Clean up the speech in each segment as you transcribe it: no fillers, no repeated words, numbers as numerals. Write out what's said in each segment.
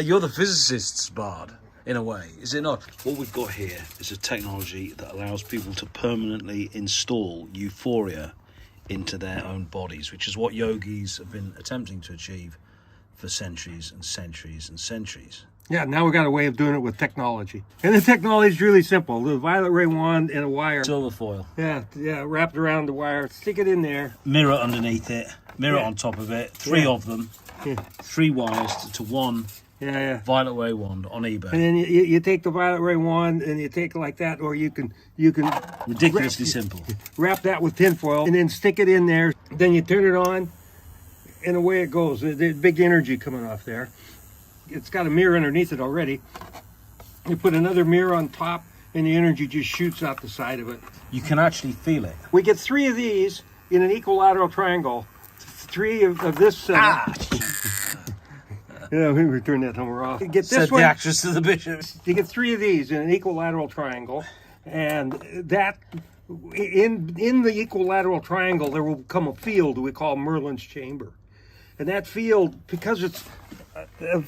You're the physicist's bard, in a way, is it not? What we've got here is a technology that allows people to permanently install euphoria into their own bodies, which is what yogis have been attempting to achieve for centuries and centuries and centuries. Yeah, now we got a way of doing it with technology. And the technology is really simple. The violet ray wand and a wire. Silver foil. Yeah, wrapped around the wire. Stick it in there. Mirror underneath it. Mirror on top of it. Three of them. Yeah. 3 wires to one violet ray wand on eBay. And then you take the violet ray wand and you take it like that, or you can ridiculously simple. Wrap that with tinfoil and then stick it in there. Then you turn it on, and away it goes. There's big energy coming off there. It's got a mirror underneath it already. You put another mirror on top, and the energy just shoots out the side of it. You can actually feel it. We get 3 of these in an equilateral triangle. 3 of this. Yeah, we turn that number off. You get this one. The actress to the bishop. You get 3 of these in an equilateral triangle, and that in the equilateral triangle there will come a field we call Merlin's chamber, and that field, because it's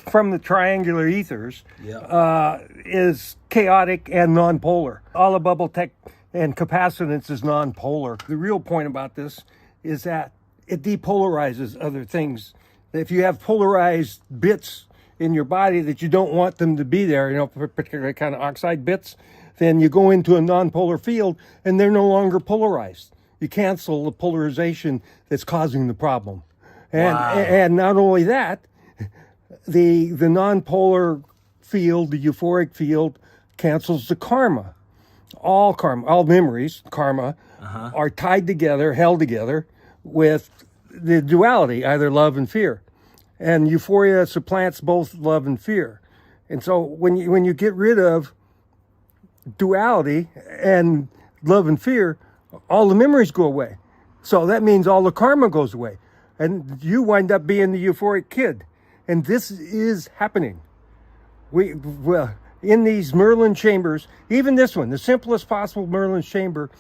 from the triangular ethers, is chaotic and nonpolar. All the bubble tech and capacitance is nonpolar. The real point about this is that it depolarizes other things. If you have polarized bits in your body that you don't want them to be there, particularly kind of oxide bits, then you go into a nonpolar field and they're no longer polarized. You cancel the polarization that's causing the problem. And not only that, the nonpolar field, the euphoric field, cancels the karma. All memories, karma, are tied together, held together with the duality, either love and fear. And euphoria supplants both love and fear. And so when you get rid of duality and love and fear, all the memories go away. So that means all the karma goes away. And you wind up being the euphoric kid. And this is happening. In these Merlin chambers, even this one, the simplest possible Merlin chamber,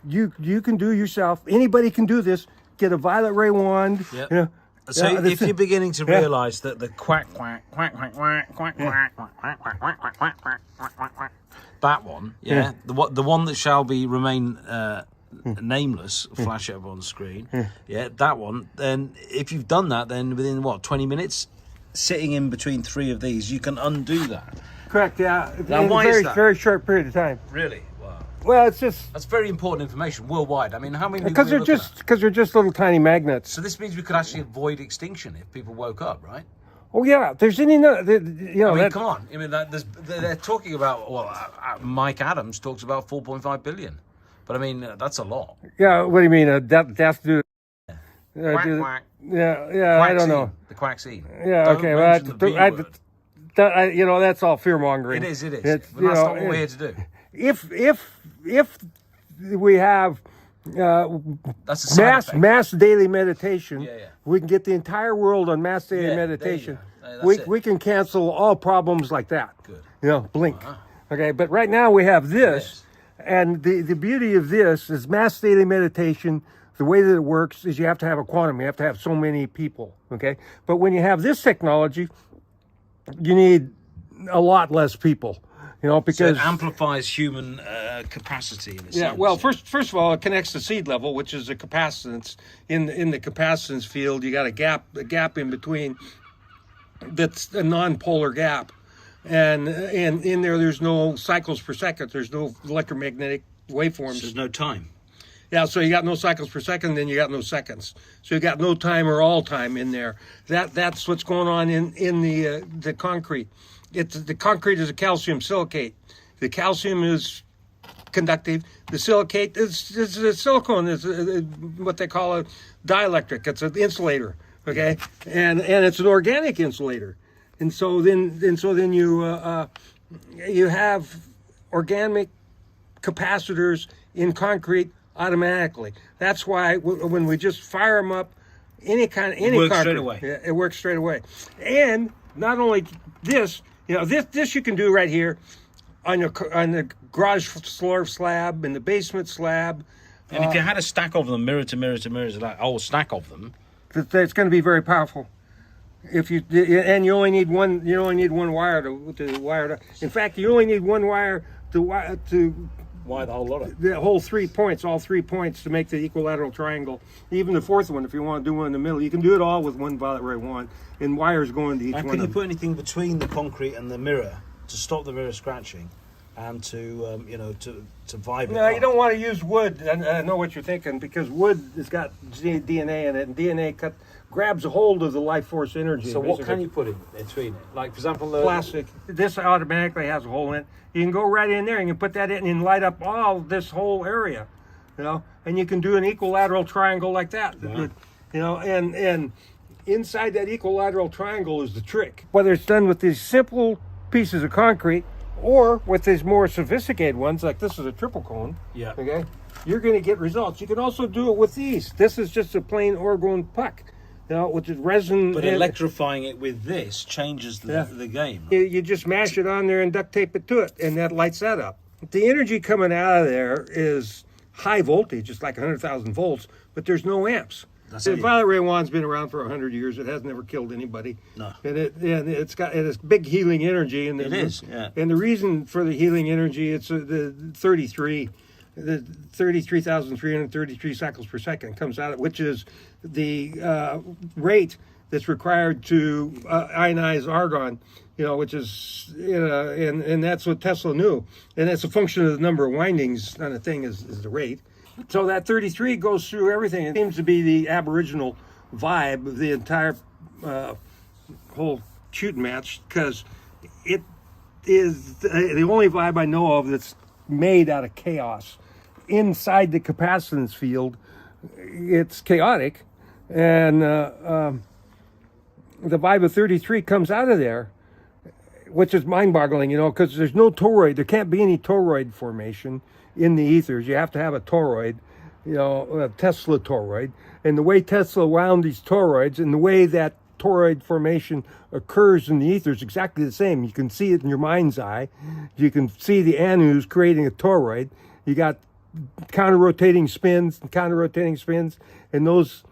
you can do yourself. Anybody can do this. Get a violet ray wand. Yep. So if you're beginning to realise that the quack, quack, quack, quack, quack, quack, quack, quack, quack, quack, quack, quack, quack, quack, quack, quack, that one, the one that shall be remain nameless, flash it up on the screen, that one, then if you've done that, then within 20 minutes, sitting in between 3 of these, you can undo that. Correct, yeah. Now, in why a is that? very short period of time. Really? Wow. Well, it's just... That's very important information worldwide. I mean, how many... Because they're just little tiny magnets. So this means we could actually avoid extinction if people woke up, right? Oh, yeah. There's any... I mean, come on. I mean, they're talking about... Well, Mike Adams talks about 4.5 billion. But, I mean, that's a lot. Yeah, what do you mean? Death due... Quack, quack. Yeah, Quack I don't know. The quack seed. Yeah, Don't okay. Well, that's all fear mongering. It is. But that's not what we're here to do. If we have that's a mass daily meditation, yeah. we can get the entire world on mass daily meditation. We can cancel all problems like that. Good. Blink. Wow. Okay, but right now we have this, and the beauty of this is mass daily meditation. The way that it works is you have to have a quantum. You have to have so many people, okay? But when you have this technology, you need a lot less people, because... So it amplifies human capacity in a sense. Yeah, well, first of all, it connects the seed level, which is the capacitance. In the capacitance field, you got a gap in between that's a non-polar gap. And in there's no cycles per second. There's no electromagnetic waveforms. So there's no time. Yeah, so you got no cycles per second, then you got no seconds. So you got no time or all time in there. That's what's going on in the concrete. The concrete is a calcium silicate. The calcium is conductive. The silicate is a silicone. Is what they call a dielectric. It's an insulator. Okay, and it's an organic insulator. And so then you have organic capacitors in concrete automatically. That's why when we just fire them up, it works straight away. Yeah, it works straight away. And not only this, this you can do right here on the garage floor slab, in the basement slab. And if you had a stack of them, mirror to mirror to mirror, like a whole stack of them, it's going to be very powerful. If you and you only need one, wire to wire it. In fact, you only need one wire to wire the whole lot of the whole 3 points, all 3 points to make the equilateral triangle. Even the fourth one, if you want to do one in the middle, you can do it all with one violet ray wand, and wires going to each one. And can you put anything between the concrete and the mirror to stop the mirror scratching, and to to vibrate? No, you don't want to use wood. I know what you're thinking, because wood has got DNA in it, and DNA grabs a hold of the life force energy. So what can you put in between it? Like, for example, plastic. This automatically has a hole in it. You can go right in there and you can put that in and light up all this whole area, and you can do an equilateral triangle like that. Yeah. And inside that equilateral triangle is the trick. Whether it's done with these simple pieces of concrete or with these more sophisticated ones, like this is a triple cone. Yeah. Okay. You're going to get results. You can also do it with these. This is just a plain orgone puck, which is resin. But electrifying it with this changes the game. Right? You just mash it on there and duct tape it to it, and that lights that up. The energy coming out of there is high voltage. It's like 100,000 volts, but there's no amps. The violet ray wand's been around for 100 years. It has never killed anybody. No. And it's got big healing energy. And it is, yeah. And the reason for the healing energy, it's the 33,333 cycles per second comes out, which is the rate that's required to ionize argon, which is, and that's what Tesla knew. And that's a function of the number of windings on a thing is the rate. So that 33 goes through everything. It seems to be the aboriginal vibe of the entire whole shooting match, because it is the only vibe I know of that's made out of chaos. Inside the capacitance field, it's chaotic, and the vibe of 33 comes out of there, which is mind-boggling, because there's no toroid. There can't be any toroid formation in the ethers. You have to have a toroid, a Tesla toroid. And the way Tesla wound these toroids and the way that toroid formation occurs in the ether is exactly the same. You can see it in your mind's eye. You can see the anu's creating a toroid. You got counter-rotating spins, and those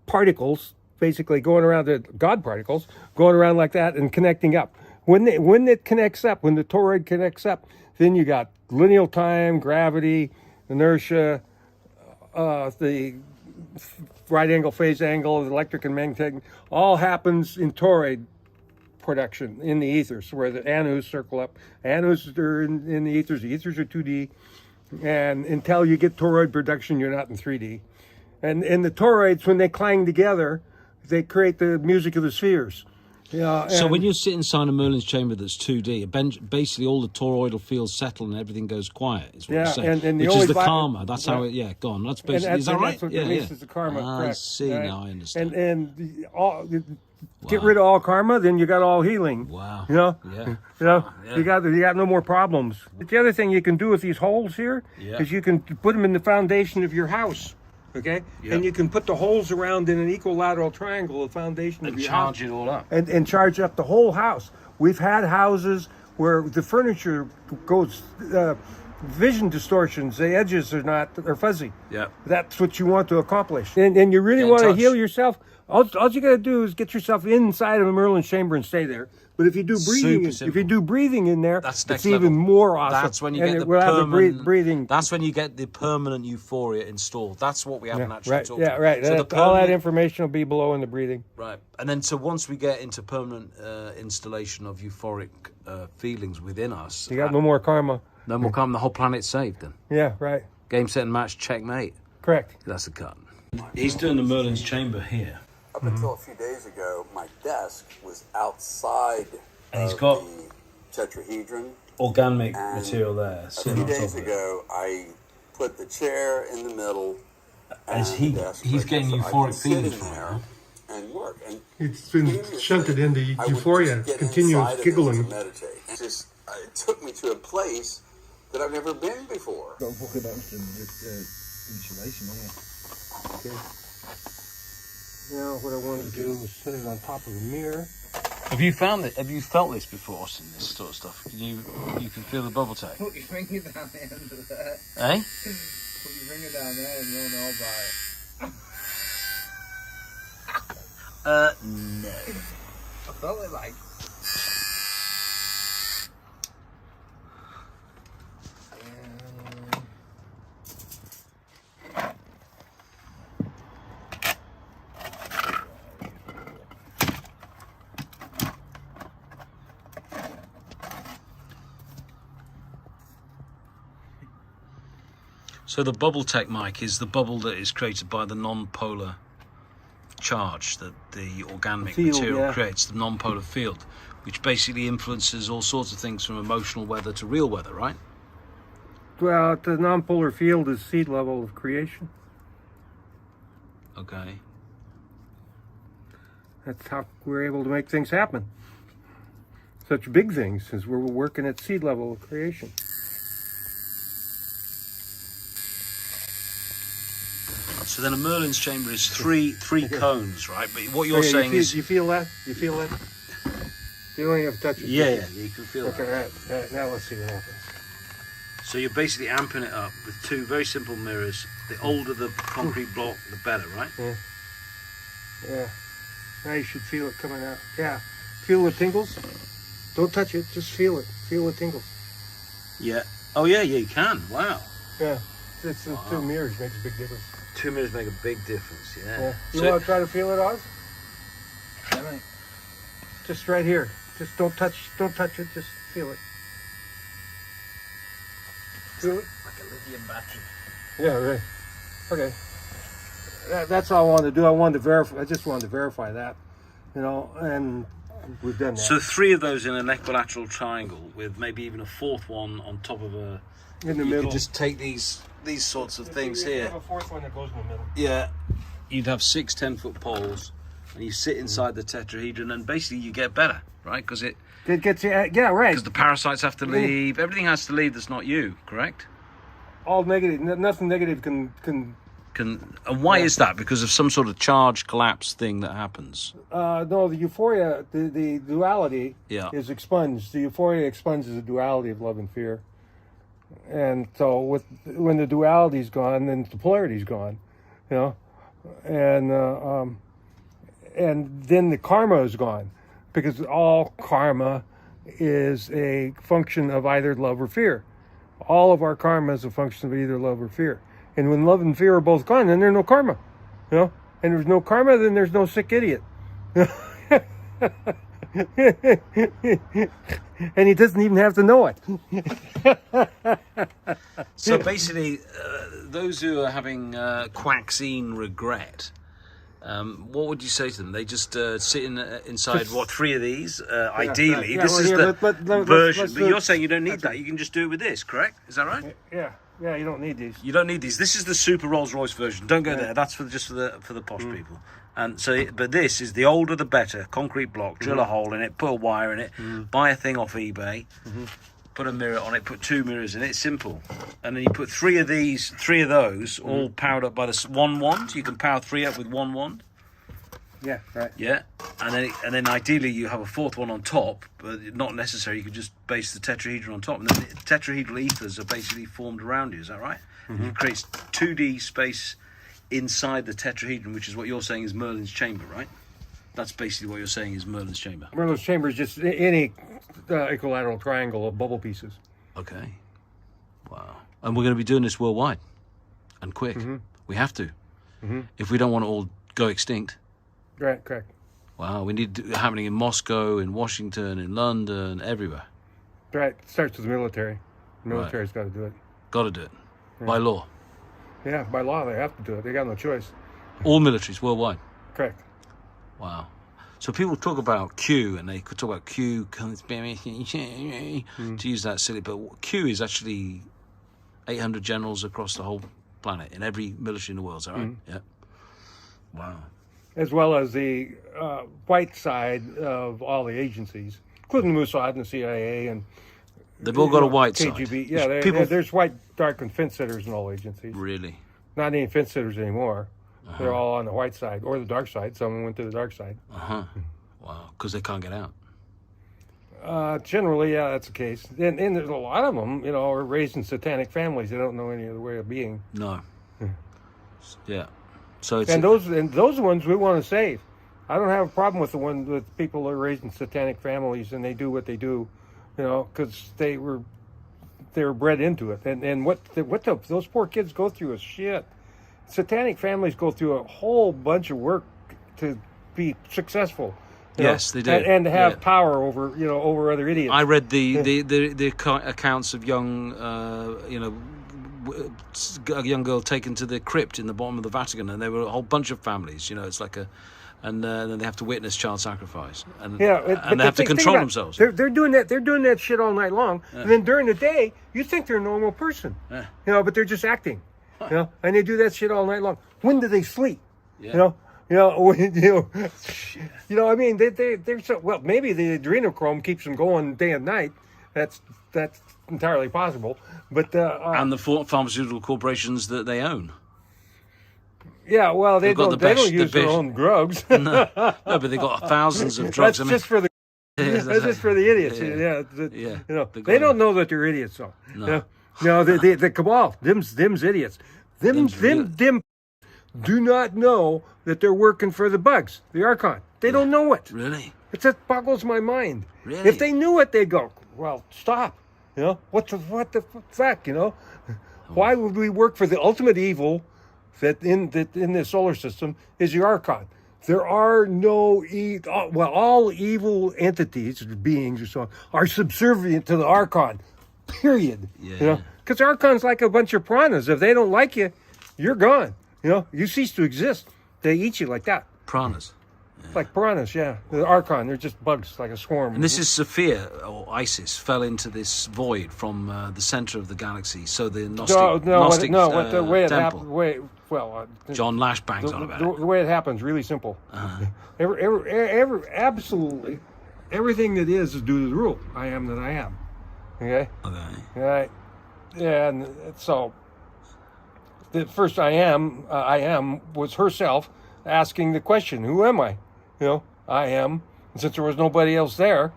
particles basically going around, the God particles, going around like that and connecting up. When it connects up, when the toroid connects up, then you got lineal time, gravity, inertia, the right angle, phase angle, the electric and magnetic, all happens in toroid production in the ethers, where the anus circle up. Anus are in the ethers. The ethers are 2D. And until you get toroid production, you're not in 3D. And the toroids, when they clang together, they create the music of the spheres. So when you sit inside a Merlin's chamber that's 2D, basically all the toroidal fields settle and everything goes quiet, is what you're saying. And which is the karma. That's how it, go on. That's basically, is that right? That's what releases the karma, correct. I see, right? Now I understand. Get rid of all karma, then you got all healing. Wow. You got no more problems. But the other thing you can do with these holes here is you can put them in the foundation of your house. Okay, and you can put the holes around in an equilateral triangle, the foundation of your house, and charge it all up, and charge up the whole house. We've had houses where the furniture goes vision distortions. The edges are fuzzy. Yeah, that's what you want to accomplish, and you really want to heal yourself. All you got to do is get yourself inside of a Merlin's chamber and stay there. But if you do breathing, in there, it's even more awesome. That's when you get the permanent breathing. That's when you get the permanent euphoria installed. That's what we haven't actually talked about. Right. So all that information will be below in the breathing. Right, and then so once we get into permanent installation of euphoric feelings within us, you got no more karma. No more karma. The whole planet's saved. Then. Yeah. Right. Game, set, and match. Checkmate. Correct. That's a cut. He's doing the Merlin's chamber here. Up until a few days ago, my desk was outside and he's got the tetrahedron. Organic material there. A few days ago, I put the chair in the middle. As he's getting euphoric feelings from there and work. And it's been shunted into euphoria, continuous giggling. Meditate. It took me to a place that I've never been before. Don't talk about insulation, Okay. Now what I want to do is set it on top of the mirror. Have you found it? Have you felt this before, in this sort of stuff? You can feel the bubble tape. Put your finger down the end of that. Eh? Put your finger down there and you'll know about it. No. I felt it like. So the bubble tech mic is the bubble that is created by the non-polar charge that the organic Field, material yeah. creates, the non-polar field, which basically influences all sorts of things from emotional weather to real weather, right? Well, the nonpolar field is seed level of creation. Okay. That's how we're able to make things happen. Such big things, as we're working at seed level of creation. So then a Merlin's chamber is three cones, right? But what you're Okay, saying is... You feel that? You feel that? You don't even have to touch it. Yeah, you can feel Okay, that. right. Now let's see what happens. So you're basically amping it up with two very simple mirrors. The older the concrete block, the better, right? Yeah. Now you should feel it coming out. Yeah. Feel the tingles? Don't touch it. Just feel it. Feel the tingles. Yeah. Oh, yeah, you can. Wow. Yeah. It's the two mirrors makes a big difference. Two mirrors make a big difference, Yeah. You So- want to try to feel it, Oz? I mean, Just right here. Just don't touch it. Just feel it. Feel it? like a lithium battery. Yeah, right. Okay. That's all I wanted to do. I just wanted to verify that, and we've done that. So three of those in an equilateral triangle with maybe even a fourth one on top of a... in the You middle. could just take these sorts of things You here. have a fourth one that goes in the middle. Yeah. You'd have 6 10-foot poles and you sit inside the tetrahedron and basically you get better, right? Because It gets you. Yeah, right. the parasites have to leave. Everything has to leave that's not you, correct? All negative. Nothing negative can. And why is that? Because of some sort of charge collapse thing that happens. No, the euphoria, the duality Yeah. is expunged. The euphoria expunges the duality of love and fear. And so when the duality's gone, then the polarity's gone, and then the karma is gone, because all karma is a function of either love or fear. All of our karma is a function of either love or fear. And when love and fear are both gone, then there's no karma, And there's no karma, then there's no sick idiot. And he doesn't even have to know it. So basically, those who are having quacksine regret, what would you say to them? They just sit inside, three of these, ideally. Yeah, This well, is here, the version. let's But do you're it. saying you don't need that. You can just do it with this, correct? Is that right? Yeah, you don't need these. You don't need these. This is the super Rolls Royce version. Don't go there. That's just for the posh people. And so, but this is the older the better. Concrete block, drill a hole in it, put a wire in it, buy a thing off eBay, put a mirror on it, put 2 mirrors in it. Simple. And then you put three of those, all powered up by the one wand. You can power 3 up with one wand. Yeah, right. Yeah, and then ideally you have a fourth one on top, but not necessary. You could just base the tetrahedron on top, and then the tetrahedral ethers are basically formed around you. Is that right? It creates 2D space inside the tetrahedron, which is what you're saying is Merlin's chamber, right? That's basically what you're saying is Merlin's chamber. Merlin's chamber is just any equilateral triangle of bubble pieces. Okay. Wow. And we're going to be doing this worldwide, and quick. We have to, if we don't want to all go extinct. Right, correct. Wow, we need it happening in Moscow, in Washington, in London, everywhere. Right, it starts with the military. The military's got to do it. Got to do it by law. Yeah, by law they have to do it. They got no choice. All militaries worldwide. Correct. Wow. So people talk about Q, and they could talk about Q to use that silly, but Q is actually 800 generals across the whole planet in every military in the world. Is that right? Yeah. Wow. As well as the white side of all the agencies, including the Mossad and the CIA and They've all got a white KGB. side. Yeah, there's white, dark, and fence sitters in all agencies. Really? Not any fence sitters anymore. They're all on the white side or the dark side. Some went to the dark side. Wow. Because they can't get out. Generally, yeah, that's the case. And there's a lot of them, are raised in satanic families. They don't know any other way of being. No. Yeah. So it's And those ones we want to save. I don't have a problem with the one with people that are raised in satanic families and they do what they do, because they were bred into it. And those poor kids go through is shit. Satanic families go through a whole bunch of work to be successful. Yes, they do, and to have power over over other idiots. I read the accounts of young, a young girl taken to the crypt in the bottom of the Vatican, and there were a whole bunch of families. It's like and then they have to witness child sacrifice, and they have to control themselves. They're doing that. They're doing that shit all night long, and then during the day, you think they're a normal person, but they're just acting, and they do that shit all night long. When do they sleep? I mean, they're so well. Maybe the adrenochrome keeps them going day and night. That's entirely possible. But and the pharmaceutical corporations that they own. Yeah, well, they don't use their own drugs. No, but they've got thousands of drugs. That's just for the idiots. They don't know that they're idiots, though. No, the cabal, them's idiots. Them do not know that they're working for the bugs, the Archon. They don't know it. Really? It just boggles my mind. Really? If they knew it, they'd go, well, stop. What the fuck, Why would we work for the ultimate evil that in the solar system is the Archon? There are no all evil entities, beings or so on, are subservient to the Archon. Period. Yeah. Because Archon's like a bunch of piranhas. If they don't like you, you're gone. You cease to exist. They eat you like that. Piranhas. It's like piranhas, yeah. The Archon, they're just bugs, like a swarm. And this is Sophia, or Isis, fell into this void from the center of the galaxy. So the Gnostic the way it temple. happened. John Lash bangs on about the way it happens, really simple. Absolutely, everything that is due to the rule. I am that I am. Okay. Right. Yeah, and so the first I am was herself asking the question, who am I? I am. And since there was nobody else there,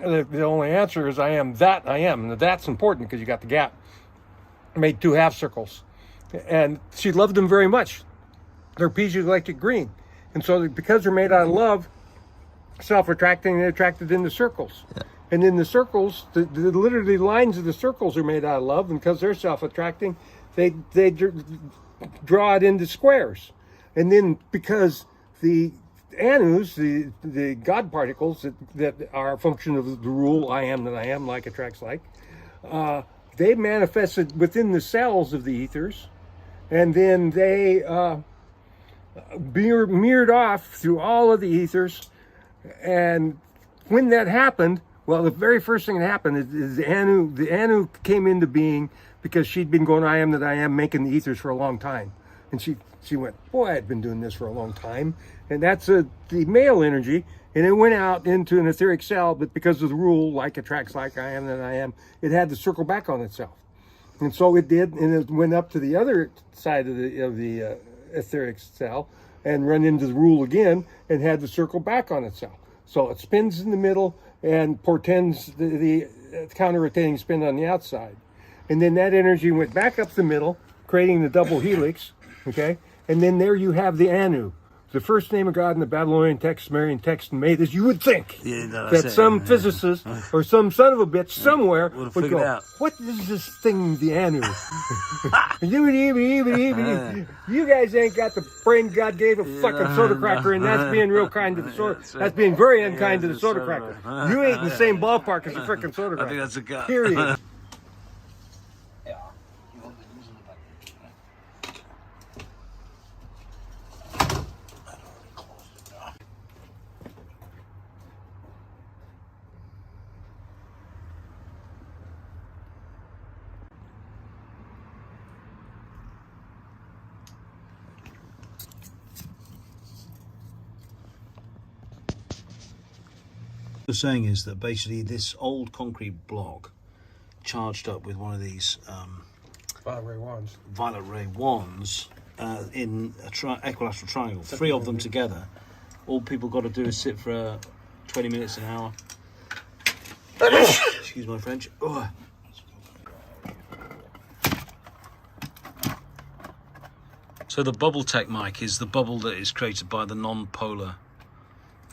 the only answer is I am that I am. And that's important because you got the gap. Made 2 half circles. And she loved them very much. They're piezoelectric green. And so because they're made out of love, self-attracting, they're attracted into circles. Yeah. And in the circles, the literally lines of the circles are made out of love. And because they're self-attracting, they draw it into squares. And then because the anus, the God particles that are a function of the rule, I am that I am, like attracts like, they manifested within the cells of the ethers, and then they mirrored off through all of the ethers. And when that happened, well, the very first thing that happened is the Anu came into being because she'd been going, I am that I am, making the ethers for a long time. And she went, boy, I'd been doing this for a long time. And that's the male energy. And it went out into an etheric cell, but because of the rule, like attracts like, I am that I am, it had to circle back on itself. And so it did, and it went up to the other side of the etheric cell and run into the rule again and had to circle back on itself. So it spins in the middle and portends the counter-rotating spin on the outside. And then that energy went back up the middle, creating the double helix, okay? And then there you have the Anu, the first name of God in the Babylonian text, Sumerian text, and made this. You would think that some physicist or some son of a bitch somewhere would go, what is this thing, the Anu? You guys ain't got the brain God gave a fucking soda cracker, and that's being real kind to the soda. That's being very unkind to the soda cracker. You ain't in the same ballpark as the freaking soda cracker. I think that's a gut. Period. The saying is that basically this old concrete block charged up with one of these violet ray wands in a equilateral triangle, 3 of them together. All people got to do is sit for 20 minutes, an hour. Excuse my French. So the bubble tech, Mike, is the bubble that is created by the non-polar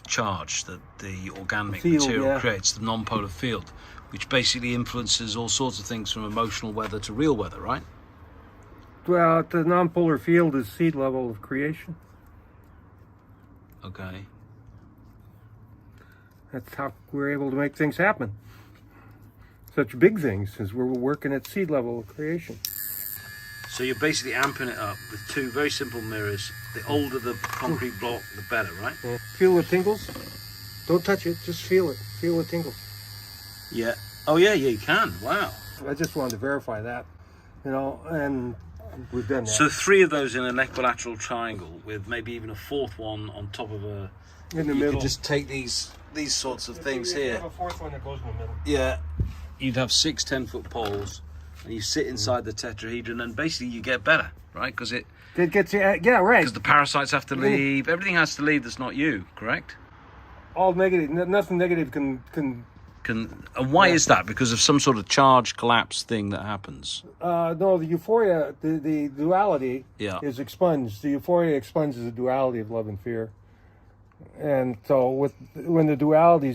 charge that the organic Field, material yeah. creates, the non-polar field, which basically influences all sorts of things from emotional weather to real weather, right? Well, the nonpolar field is seed level of creation. Okay. That's how we're able to make things happen. Such big things as we're working at seed level of creation. So you're basically amping it up with two very simple mirrors. The older the concrete block, the better, right? Yeah. Feel the tingles? Don't touch it, just feel it. Feel the tingles. Yeah. Oh, yeah, you can. Wow. I just wanted to verify that, and we've done that. So 3 of those in an equilateral triangle with maybe even a 4th one on top of a... in the you middle. could just take these sorts of things You here. have a 4th one that goes in the middle. Yeah. You'd have 6 10-foot poles, and you sit inside the tetrahedron, and basically you get better, right? Because It gets yeah, right. the parasites have to leave. Everything has to leave that's not you, correct? All negative. Nothing negative can. And why is that? Because of some sort of charge collapse thing that happens. No, the euphoria, the duality Yeah. is expunged. The euphoria expunges the duality of love and fear. And so when the duality